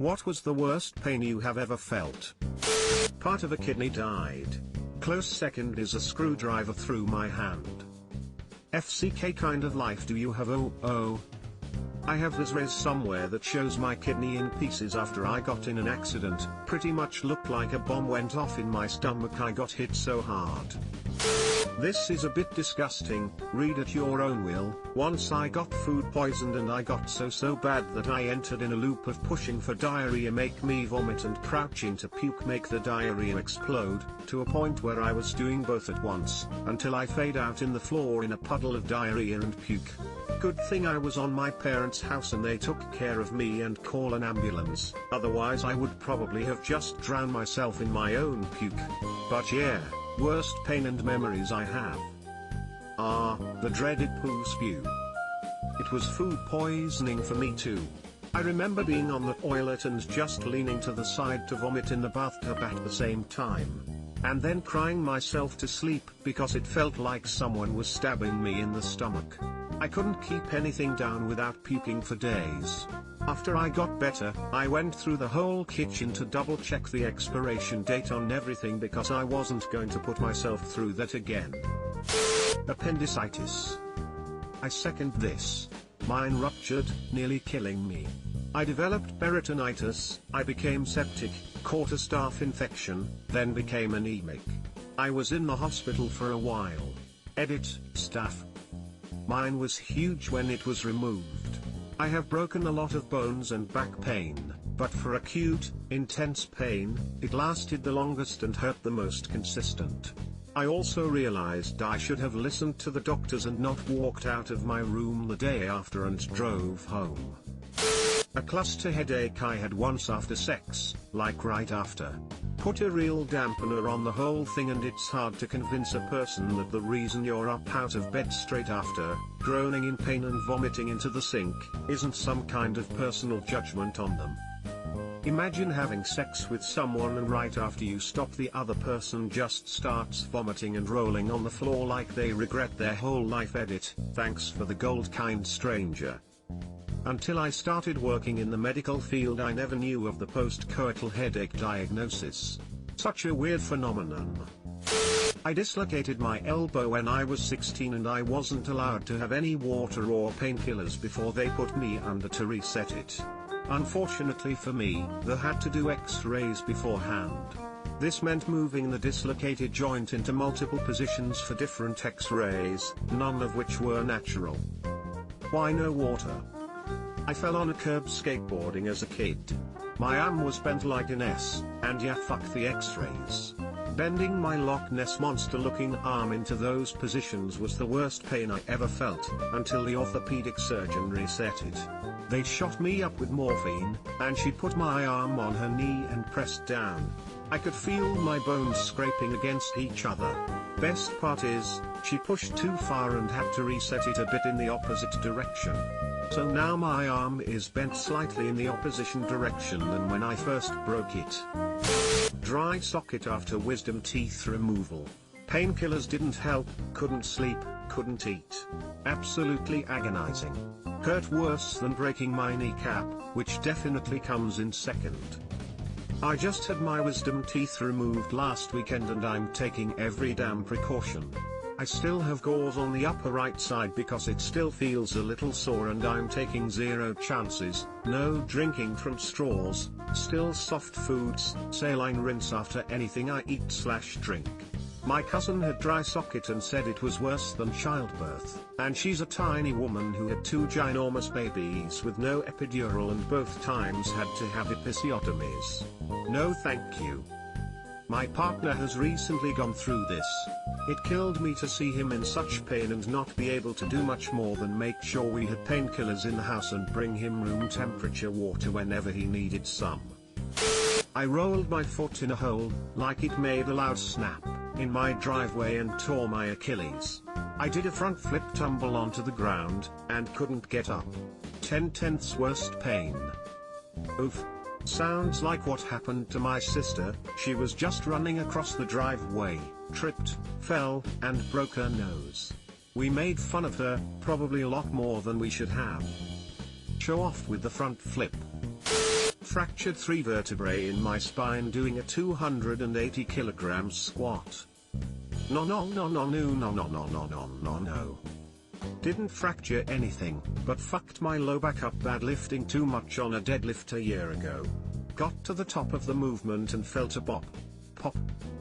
What was the worst pain you have ever felt? Part of a kidney died. Close second is a screwdriver through my hand. FCK kind of life do you have? Oh. I have this res somewhere that shows my kidney in pieces after I got in an accident. Pretty much looked like a bomb went off in my stomach. I got hit so hard. This is a bit disgusting, read at your own will. Once I got food poisoned and I got so bad that I entered in a loop of pushing for diarrhea make me vomit and crouching to puke make the diarrhea explode, to a point where I was doing both at once, until I fade out in the floor in a puddle of diarrhea and puke. Good thing I was on my parents' house and they took care of me and call an ambulance, otherwise I would probably have just drowned myself in my own puke. But yeah. Worst pain and memories I have. The dreaded poo spew. It was food poisoning for me too. I remember being on the toilet and just leaning to the side to vomit in the bathtub at the same time. And then crying myself to sleep because it felt like someone was stabbing me in the stomach. I couldn't keep anything down without puking for days. After I got better, I went through the whole kitchen to double check the expiration date on everything because I wasn't going to put myself through that again. Appendicitis. I second this. Mine ruptured, nearly killing me. I developed peritonitis, I became septic, caught a staph infection, then became anemic. I was in the hospital for a while. Edit, staph. Mine was huge when it was removed. I have broken a lot of bones and back pain, but for acute, intense pain, it lasted the longest and hurt the most consistent. I also realized I should have listened to the doctors and not walked out of my room the day after and drove home. A cluster headache I had once after sex, like right after. Put a real dampener on the whole thing and it's hard to convince a person that the reason you're up out of bed straight after, groaning in pain and vomiting into the sink, isn't some kind of personal judgment on them. Imagine having sex with someone and right after you stop the other person just starts vomiting and rolling on the floor like they regret their whole life. Edit, thanks for the gold kind stranger. Until I started working in the medical field I never knew of the post-coital headache diagnosis. Such a weird phenomenon. I dislocated my elbow when I was 16 and I wasn't allowed to have any water or painkillers before they put me under to reset it. Unfortunately for me, they had to do x-rays beforehand. This meant moving the dislocated joint into multiple positions for different x-rays, none of which were natural. Why no water? I fell on a curb skateboarding as a kid. My arm was bent like an S, and yeah, fuck the x-rays. Bending my Loch Ness monster looking arm into those positions was the worst pain I ever felt, until the orthopedic surgeon reset it. They shot me up with morphine, and she put my arm on her knee and pressed down. I could feel my bones scraping against each other. Best part is, she pushed too far and had to reset it a bit in the opposite direction. So now my arm is bent slightly in the opposition direction than when I first broke it. Dry socket after wisdom teeth removal. Painkillers didn't help, couldn't sleep, couldn't eat. Absolutely agonizing. Hurt worse than breaking my kneecap, which definitely comes in second. I just had my wisdom teeth removed last weekend and I'm taking every damn precaution. I still have gauze on the upper right side because it still feels a little sore and I'm taking 0 chances, no drinking from straws, still soft foods, saline rinse after anything I eat/drink. My cousin had dry socket and said it was worse than childbirth, and she's a tiny woman who had 2 ginormous babies with no epidural and both times had to have episiotomies. No thank you. My partner has recently gone through this. It killed me to see him in such pain and not be able to do much more than make sure we had painkillers in the house and bring him room temperature water whenever he needed some. I rolled my foot in a hole, like it made a loud snap, in my driveway and tore my Achilles. I did a front flip tumble onto the ground, and couldn't get up. 10/10 worst pain. Oof. Sounds like what happened to my sister. She was just running across the driveway, tripped, fell, and broke her nose. We made fun of her, probably a lot more than we should have. Show off with the front flip. fractured 3 vertebrae in my spine doing a 280 kilograms squat. No. Didn't fracture anything, but fucked my low back up bad lifting too much on a deadlift a year ago. Got to the top of the movement and felt a pop. Pop.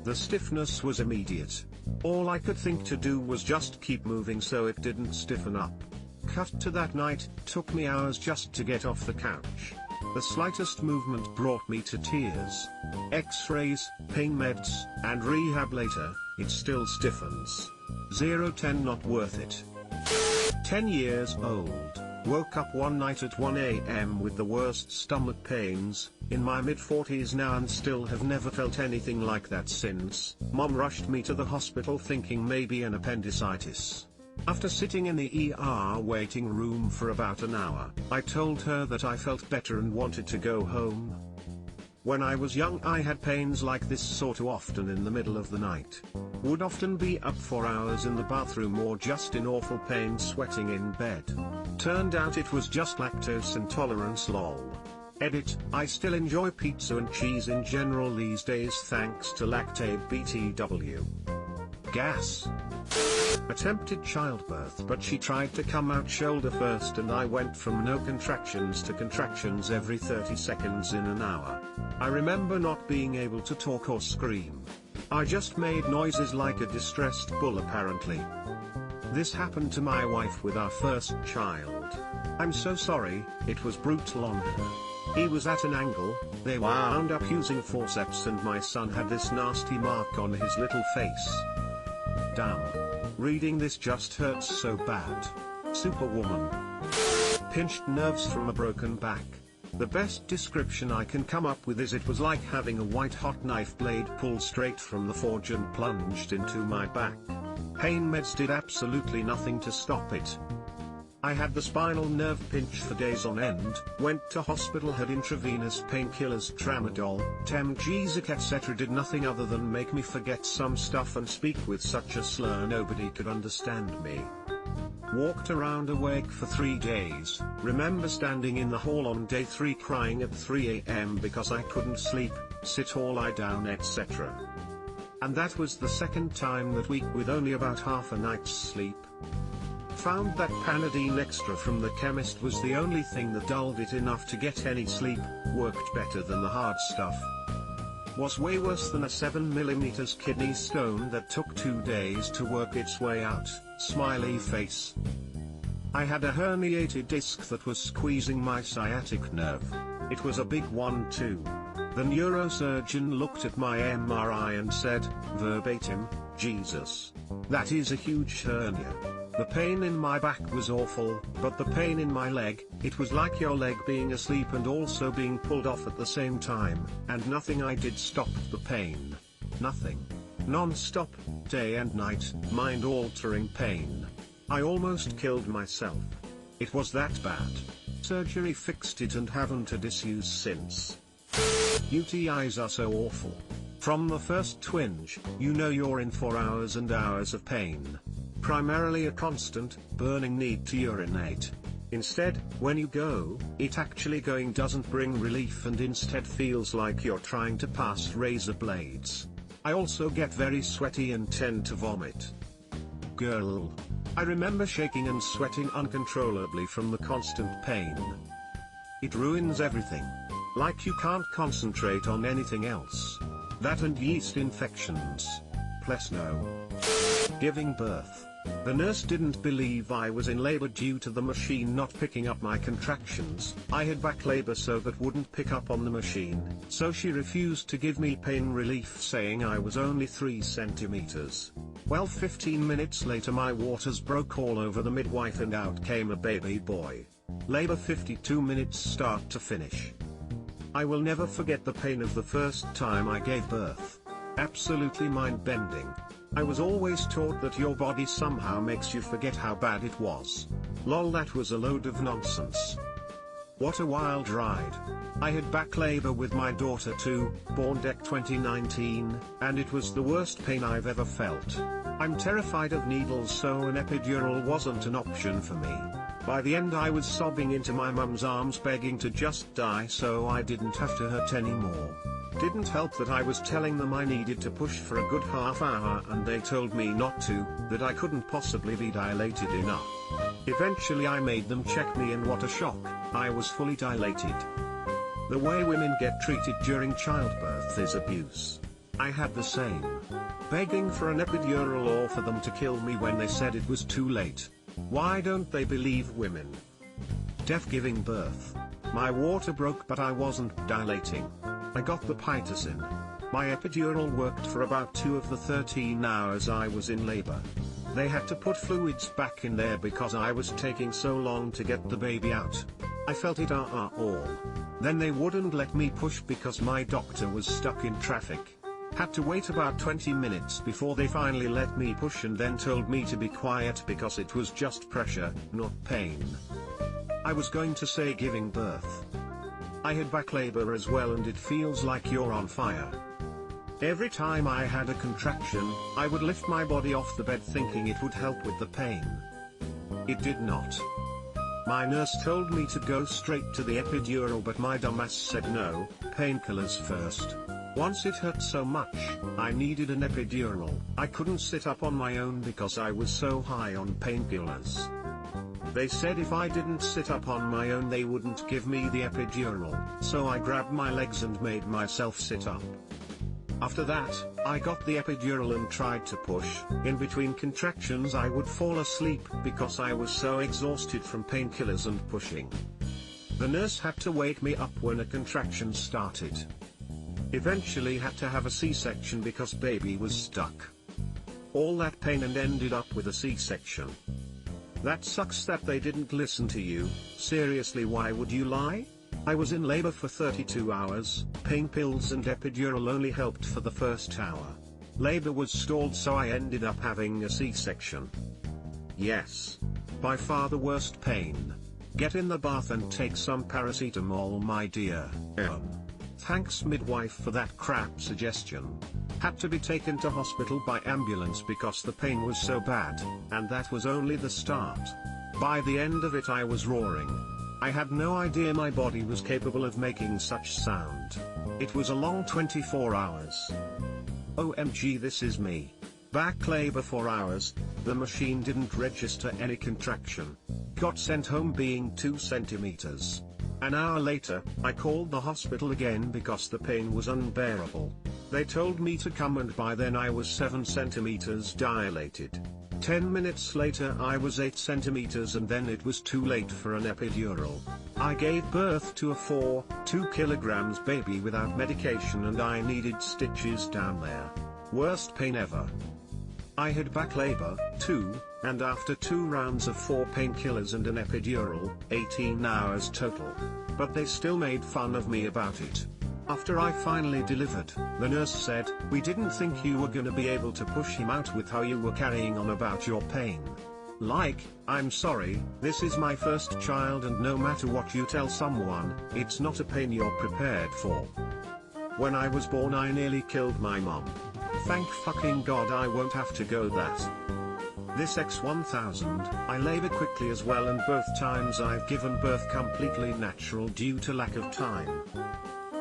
The stiffness was immediate. All I could think to do was just keep moving so it didn't stiffen up. Cut to that night, took me hours just to get off the couch. The slightest movement brought me to tears. X-rays, pain meds, and rehab later, it still stiffens. 0-10 not worth it. 10 years old, woke up one night at 1 AM with the worst stomach pains, in my mid-40s now and still have never felt anything like that since. Mom rushed me to the hospital thinking maybe an appendicitis. After sitting in the ER waiting room for about an hour, I told her that I felt better and wanted to go home. When I was young I had pains like this sort of often in the middle of the night. Would often be up for hours in the bathroom or just in awful pain sweating in bed. Turned out it was just lactose intolerance lol. Edit, I still enjoy pizza and cheese in general these days thanks to Lactaid BTW. Gas. Attempted childbirth but she tried to come out shoulder first and I went from no contractions to contractions every 30 seconds in an hour. I remember not being able to talk or scream. I just made noises like a distressed bull apparently. This happened to my wife with our first child. I'm so sorry, it was brutal on her. He was at an angle, they wound up using forceps and my son had this nasty mark on his little face. Damn. Reading this just hurts so bad. Superwoman. Pinched nerves from a broken back. The best description I can come up with is it was like having a white hot knife blade pulled straight from the forge and plunged into my back. Pain meds did absolutely nothing to stop it. I had the spinal nerve pinch for days on end, went to hospital, had intravenous painkillers, tramadol, Temgesic etc. did nothing other than make me forget some stuff and speak with such a slur nobody could understand me. Walked around awake for 3 days, remember standing in the hall on day 3 crying at 3 AM because I couldn't sleep, sit or lie down etc. And that was the second time that week with only about half a night's sleep. Found that Panadine Extra from the chemist was the only thing that dulled it enough to get any sleep, worked better than the hard stuff. Was way worse than a 7mm kidney stone that took 2 days to work its way out, smiley face. I had a herniated disc that was squeezing my sciatic nerve. It was a big one too. The neurosurgeon looked at my MRI and said, verbatim, Jesus. That is a huge hernia. The pain in my back was awful, but the pain in my leg, it was like your leg being asleep and also being pulled off at the same time, and nothing I did stopped the pain. Nothing. Non-stop, day and night, mind-altering pain. I almost killed myself. It was that bad. Surgery fixed it and haven't had issues since. UTIs are so awful. From the first twinge, you know you're in for hours and hours of pain. Primarily a constant, burning need to urinate. Instead, when you go, it actually going doesn't bring relief and instead feels like you're trying to pass razor blades. I also get very sweaty and tend to vomit. Girl. I remember shaking and sweating uncontrollably from the constant pain. It ruins everything. Like you can't concentrate on anything else. That and yeast infections. Plus no. Giving birth. The nurse didn't believe I was in labor due to the machine not picking up my contractions. I had back labor so that wouldn't pick up on the machine, so she refused to give me pain relief saying I was only 3 centimeters. Well, 15 minutes later my waters broke all over the midwife and out came a baby boy. Labor 52 minutes start to finish. I will never forget the pain of the first time I gave birth. Absolutely mind-bending. I was always taught that your body somehow makes you forget how bad it was. Lol, that was a load of nonsense. What a wild ride. I had back labor with my daughter too, born Dec 2019, and it was the worst pain I've ever felt. I'm terrified of needles so an epidural wasn't an option for me. By the end I was sobbing into my mum's arms begging to just die so I didn't have to hurt anymore. Didn't help that I was telling them I needed to push for a good half hour and they told me not to, that I couldn't possibly be dilated enough. Eventually I made them check me and what a shock, I was fully dilated. The way women get treated during childbirth is abuse. I had the same. Begging for an epidural or for them to kill me when they said it was too late. Why don't they believe women? Deaf giving birth. My water broke but I wasn't dilating. I got the pitocin. My epidural worked for about 2 of the 13 hours I was in labor. They had to put fluids back in there because I was taking so long to get the baby out. I felt it all. Then they wouldn't let me push because my doctor was stuck in traffic. Had to wait about 20 minutes before they finally let me push and then told me to be quiet because it was just pressure, not pain. I was going to say giving birth. I had back labor as well and it feels like you're on fire. Every time I had a contraction, I would lift my body off the bed thinking it would help with the pain. It did not. My nurse told me to go straight to the epidural but my dumbass said no, painkillers first. Once it hurt so much, I needed an epidural. I couldn't sit up on my own because I was so high on painkillers. They said if I didn't sit up on my own they wouldn't give me the epidural, so I grabbed my legs and made myself sit up. After that, I got the epidural and tried to push. In between contractions I would fall asleep because I was so exhausted from painkillers and pushing. The nurse had to wake me up when a contraction started. Eventually had to have a C-section because baby was stuck. All that pain and ended up with a C-section. That sucks that they didn't listen to you. Seriously, why would you lie? I was in labor for 32 hours, pain pills and epidural only helped for the first hour. Labor was stalled so I ended up having a C-section. Yes. By far the worst pain. Get in the bath and take some paracetamol my dear. Thanks midwife for that crap suggestion. Had to be taken to hospital by ambulance because the pain was so bad, and that was only the start. By the end of it I was roaring. I had no idea my body was capable of making such sound. It was a long 24 hours. OMG, this is me. Back labor for hours, the machine didn't register any contraction. Got sent home being 2 centimeters. An hour later, I called the hospital again because the pain was unbearable. They told me to come and by then I was 7 centimeters dilated. 10 minutes later I was 8 centimeters and then it was too late for an epidural. I gave birth to a 2 kilograms baby without medication and I needed stitches down there. Worst pain ever. I had back labor, too, and after 2 rounds of 4 painkillers and an epidural, 18 hours total. But they still made fun of me about it. After I finally delivered, the nurse said, "We didn't think you were gonna be able to push him out with how you were carrying on about your pain." Like, I'm sorry, this is my first child and no matter what you tell someone, it's not a pain you're prepared for. When I was born I nearly killed my mom. Thank fucking God I won't have to go that. This X1000, I labor quickly as well and both times I've given birth completely natural due to lack of time.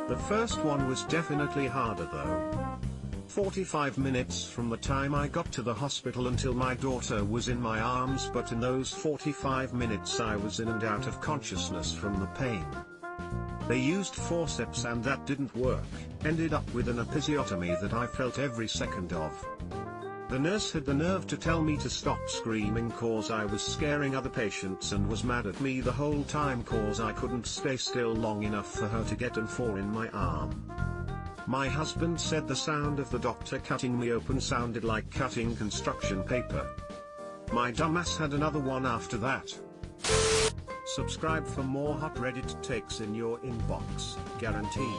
The first one was definitely harder though. 45 minutes from the time I got to the hospital until my daughter was in my arms, but in those 45 minutes I was in and out of consciousness from the pain. They used forceps and that didn't work, ended up with an episiotomy that I felt every second of. The nurse had the nerve to tell me to stop screaming cause I was scaring other patients and was mad at me the whole time cause I couldn't stay still long enough for her to get an 4 in my arm. My husband said the sound of the doctor cutting me open sounded like cutting construction paper. My dumbass had another one after that. Subscribe for more hot Reddit takes in your inbox, guaranteed.